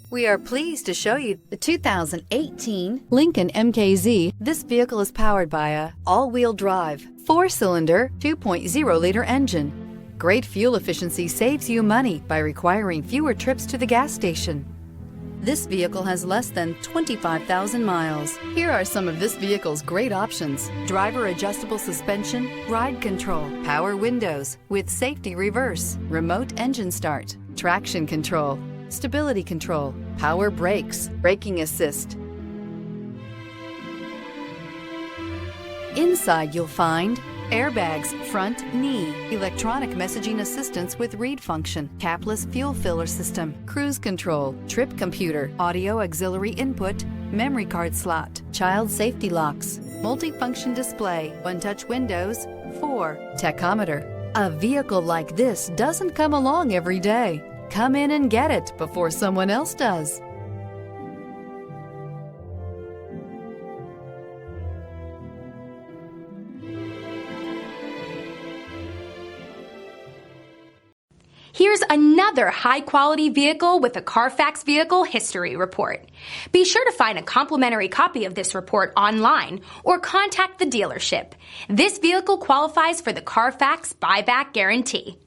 We are pleased to show you the 2018 Lincoln MKZ. This vehicle is powered by a all-wheel drive, 4-cylinder, 2.0-liter engine. Great fuel efficiency saves you money by requiring fewer trips to the gas station. This vehicle has less than 25,000 miles. Here are some of this vehicle's great options: driver adjustable suspension, ride control, power windows with safety reverse, remote engine start, traction control, stability control, power brakes, braking assist. Inside you'll find airbags, front knee, electronic messaging assistance with read function, capless fuel filler system, cruise control, trip computer, audio auxiliary input, memory card slot, child safety locks, multifunction display, one-touch windows, 4 tachometer. A vehicle like this doesn't come along every day. Come in and get it before someone else does. Here's another high-quality vehicle with a Carfax Vehicle History Report. Be sure to find a complimentary copy of this report online or contact the dealership. This vehicle qualifies for the Carfax Buyback Guarantee.